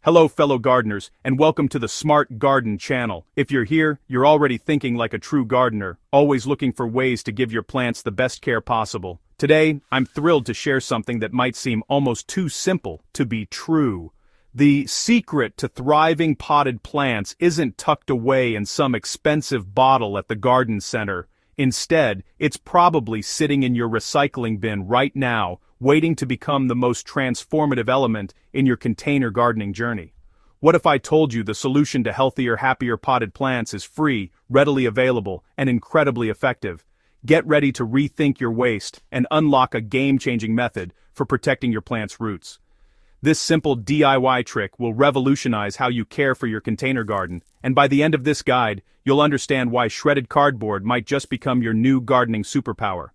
Hello fellow gardeners, and welcome to the Smart Garden channel. If you're here, you're already thinking like a true gardener, always looking for ways to give your plants the best care possible. Today, I'm thrilled to share something that might seem almost too simple to be true. The secret to thriving potted plants isn't tucked away in some expensive bottle at the garden center. Instead, it's probably sitting in your recycling bin right now, waiting to become the most transformative element in your container gardening journey. What if I told you the solution to healthier, happier potted plants is free, readily available, and incredibly effective? Get ready to rethink your waste and unlock a game-changing method for protecting your plant's roots. This simple DIY trick will revolutionize how you care for your container garden, and by the end of this guide, you'll understand why shredded cardboard might just become your new gardening superpower.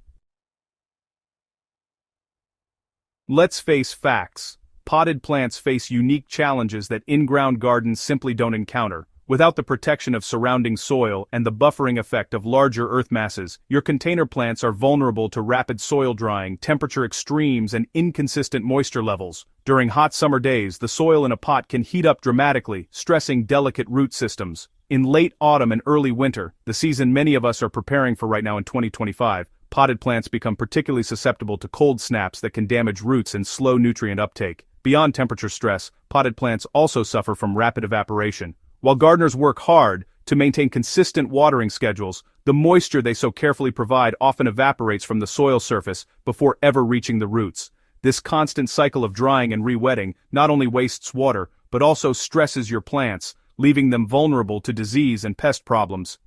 Let's face facts. Potted plants face unique challenges that in-ground gardens simply don't encounter. Without the protection of surrounding soil and the buffering effect of larger earth masses, your container plants are vulnerable to rapid soil drying, temperature extremes, and inconsistent moisture levels. During hot summer days, the soil in a pot can heat up dramatically, stressing delicate root systems. In late autumn and early winter, the season many of us are preparing for right now in 2025, potted plants become particularly susceptible to cold snaps that can damage roots and slow nutrient uptake. Beyond temperature stress, potted plants also suffer from rapid evaporation. While gardeners work hard to maintain consistent watering schedules, the moisture they so carefully provide often evaporates from the soil surface before ever reaching the roots. This constant cycle of drying and re-wetting not only wastes water, but also stresses your plants, leaving them vulnerable to disease and pest problems.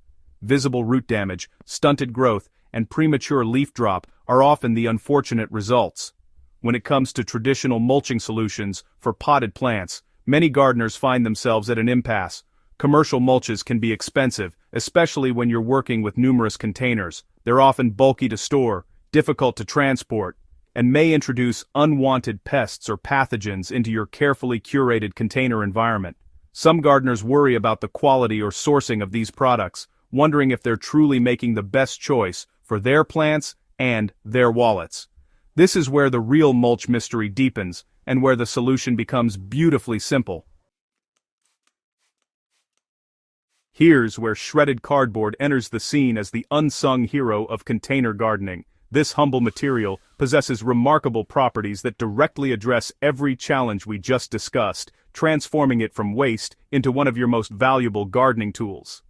Visible root damage, stunted growth, and premature leaf drop are often the unfortunate results. When it comes to traditional mulching solutions for potted plants, many gardeners find themselves at an impasse. Commercial mulches can be expensive, especially when you're working with numerous containers. They're often bulky to store, difficult to transport, and may introduce unwanted pests or pathogens into your carefully curated container environment. Some gardeners worry about the quality or sourcing of these products, wondering if they're truly making the best choice for their plants and their wallets. This is where the real mulch mystery deepens, and where the solution becomes beautifully simple. Here's where shredded cardboard enters the scene as the unsung hero of container gardening. This humble material possesses remarkable properties that directly address every challenge we just discussed, transforming it from waste into one of your most valuable gardening tools.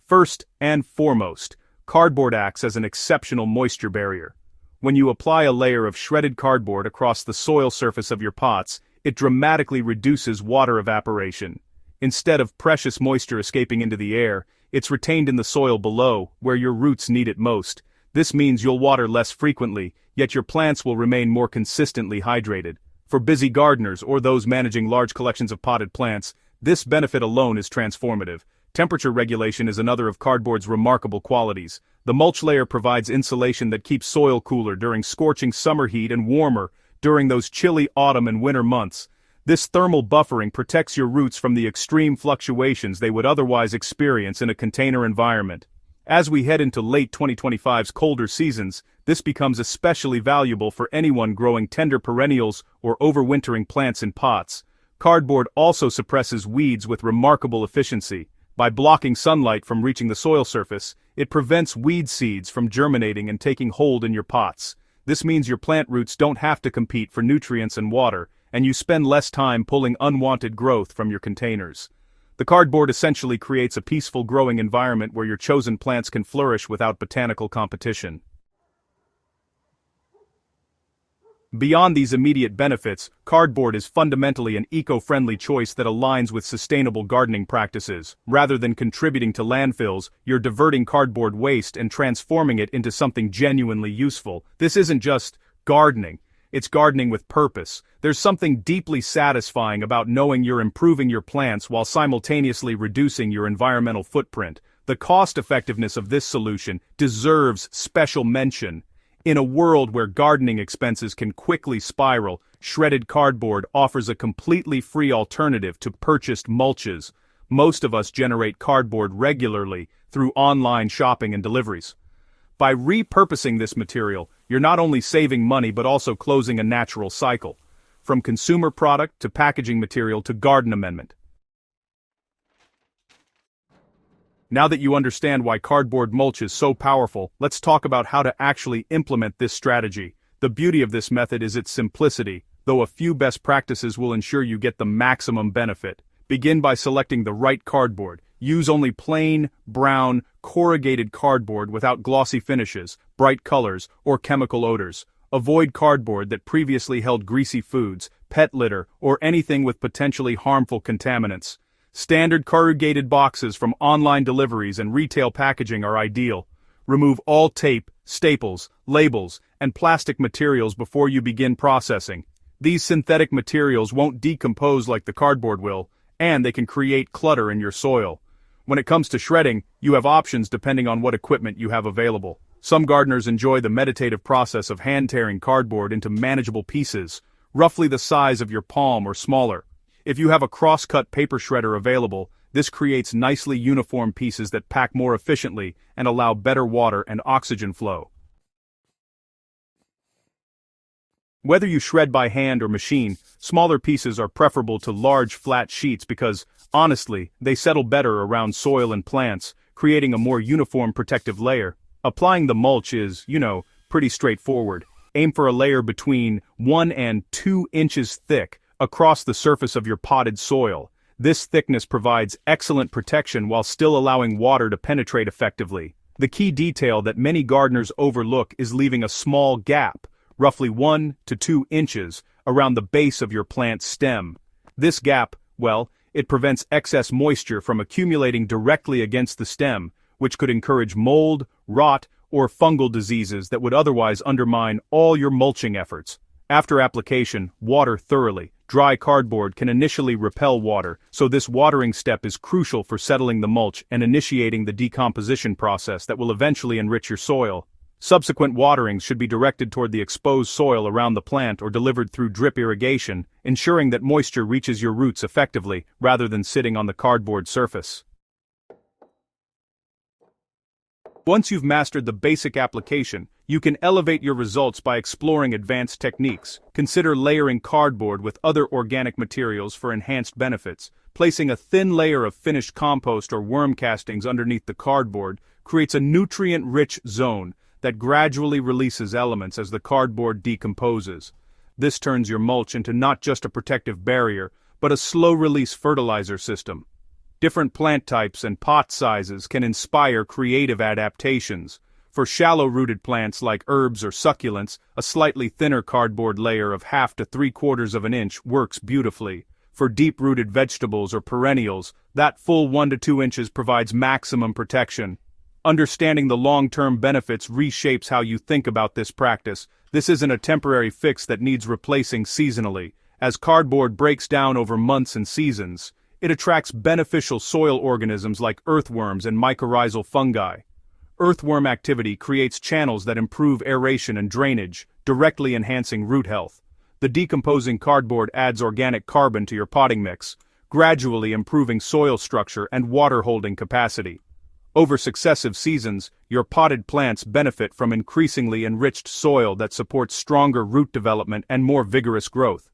First and foremost, cardboard acts as an exceptional moisture barrier. When you apply a layer of shredded cardboard across the soil surface of your pots, it dramatically reduces water evaporation. Instead of precious moisture escaping into the air, it's retained in the soil below, where your roots need it most. This means you'll water less frequently, yet your plants will remain more consistently hydrated. For busy gardeners or those managing large collections of potted plants, this benefit alone is transformative. Temperature regulation is another of cardboard's remarkable qualities. The mulch layer provides insulation that keeps soil cooler during scorching summer heat and warmer during those chilly autumn and winter months. This thermal buffering protects your roots from the extreme fluctuations they would otherwise experience in a container environment. As we head into late 2025's colder seasons, this becomes especially valuable for anyone growing tender perennials or overwintering plants in pots. Cardboard also suppresses weeds with remarkable efficiency. By blocking sunlight from reaching the soil surface, it prevents weed seeds from germinating and taking hold in your pots. This means your plant roots don't have to compete for nutrients and water, and you spend less time pulling unwanted growth from your containers. The cardboard essentially creates a peaceful growing environment where your chosen plants can flourish without botanical competition. Beyond these immediate benefits, cardboard is fundamentally an eco-friendly choice that aligns with sustainable gardening practices. Rather than contributing to landfills, you're diverting cardboard waste and transforming it into something genuinely useful. This isn't just gardening. It's gardening with purpose. There's something deeply satisfying about knowing you're improving your plants while simultaneously reducing your environmental footprint. The cost-effectiveness of this solution deserves special mention. In a world where gardening expenses can quickly spiral, shredded cardboard offers a completely free alternative to purchased mulches. Most of us generate cardboard regularly through online shopping and deliveries. By repurposing this material, you're not only saving money but also closing a natural cycle. from consumer product to packaging material to garden amendment. Now that you understand why cardboard mulch is so powerful, let's talk about how to actually implement this strategy. The beauty of this method is its simplicity, though a few best practices will ensure you get the maximum benefit. Begin by selecting the right cardboard. Use only plain, brown, corrugated cardboard without glossy finishes, bright colors, or chemical odors. Avoid cardboard that previously held greasy foods, pet litter, or anything with potentially harmful contaminants. Standard corrugated boxes from online deliveries and retail packaging are ideal. Remove all tape, staples, labels, and plastic materials before you begin processing. These synthetic materials won't decompose like the cardboard will, and they can create clutter in your soil. When it comes to shredding, you have options depending on what equipment you have available. Some gardeners enjoy the meditative process of hand-tearing cardboard into manageable pieces, roughly the size of your palm or smaller. If you have a cross-cut paper shredder available, this creates nicely uniform pieces that pack more efficiently and allow better water and oxygen flow. Whether you shred by hand or machine, smaller pieces are preferable to large flat sheets because, honestly, they settle better around soil and plants, creating a more uniform protective layer. Applying the mulch is, pretty straightforward. Aim for a layer between 1 and 2 inches thick across the surface of your potted soil. This thickness provides excellent protection while still allowing water to penetrate effectively. The key detail that many gardeners overlook is leaving a small gap, roughly 1 to 2 inches, around the base of your plant's stem. This gap, it prevents excess moisture from accumulating directly against the stem, which could encourage mold, rot, or fungal diseases that would otherwise undermine all your mulching efforts. After application, water thoroughly. Dry cardboard can initially repel water, so this watering step is crucial for settling the mulch and initiating the decomposition process that will eventually enrich your soil. Subsequent waterings should be directed toward the exposed soil around the plant or delivered through drip irrigation, ensuring that moisture reaches your roots effectively rather than sitting on the cardboard surface. Once you've mastered the basic application, you can elevate your results by exploring advanced techniques. Consider layering cardboard with other organic materials for enhanced benefits. Placing a thin layer of finished compost or worm castings underneath the cardboard creates a nutrient-rich zone that gradually releases elements as the cardboard decomposes. This turns your mulch into not just a protective barrier, but a slow-release fertilizer system. Different plant types and pot sizes can inspire creative adaptations. For shallow-rooted plants like herbs or succulents, a slightly thinner cardboard layer of 1/2 to 3/4 of an inch works beautifully. For deep-rooted vegetables or perennials, that full 1 to 2 inches provides maximum protection. Understanding the long-term benefits reshapes how you think about this practice. This isn't a temporary fix that needs replacing seasonally. As cardboard breaks down over months and seasons, it attracts beneficial soil organisms like earthworms and mycorrhizal fungi. Earthworm activity creates channels that improve aeration and drainage, directly enhancing root health. The decomposing cardboard adds organic carbon to your potting mix, gradually improving soil structure and water-holding capacity. Over successive seasons, your potted plants benefit from increasingly enriched soil that supports stronger root development and more vigorous growth.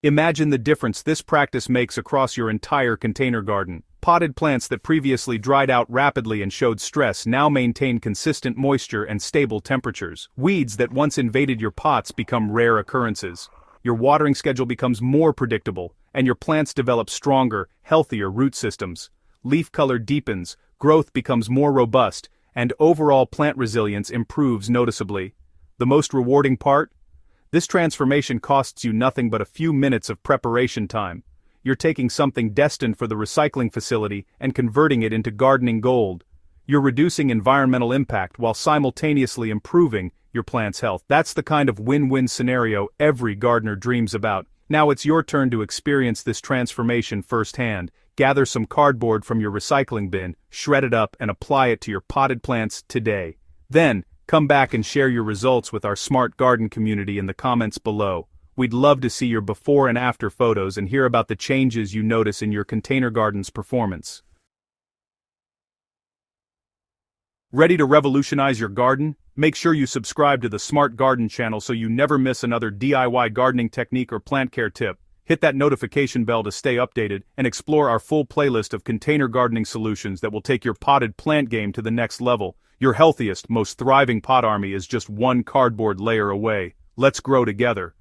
Imagine the difference this practice makes across your entire container garden. Potted plants that previously dried out rapidly and showed stress now maintain consistent moisture and stable temperatures. Weeds that once invaded your pots become rare occurrences. Your watering schedule becomes more predictable, and your plants develop stronger, healthier root systems. Leaf color deepens, growth becomes more robust, and overall plant resilience improves noticeably. The most rewarding part? This transformation costs you nothing but a few minutes of preparation time. You're taking something destined for the recycling facility and converting it into gardening gold. You're reducing environmental impact while simultaneously improving your plant's health. That's the kind of win-win scenario every gardener dreams about. Now it's your turn to experience this transformation firsthand. Gather some cardboard from your recycling bin, shred it up, and apply it to your potted plants today. Then, come back and share your results with our Smart Garden community in the comments below. We'd love to see your before and after photos and hear about the changes you notice in your container garden's performance. Ready to revolutionize your garden? Make sure you subscribe to the Smart Garden channel so you never miss another DIY gardening technique or plant care tip. Hit that notification bell to stay updated and explore our full playlist of container gardening solutions that will take your potted plant game to the next level. Your healthiest, most thriving pot army is just one cardboard layer away. Let's grow together.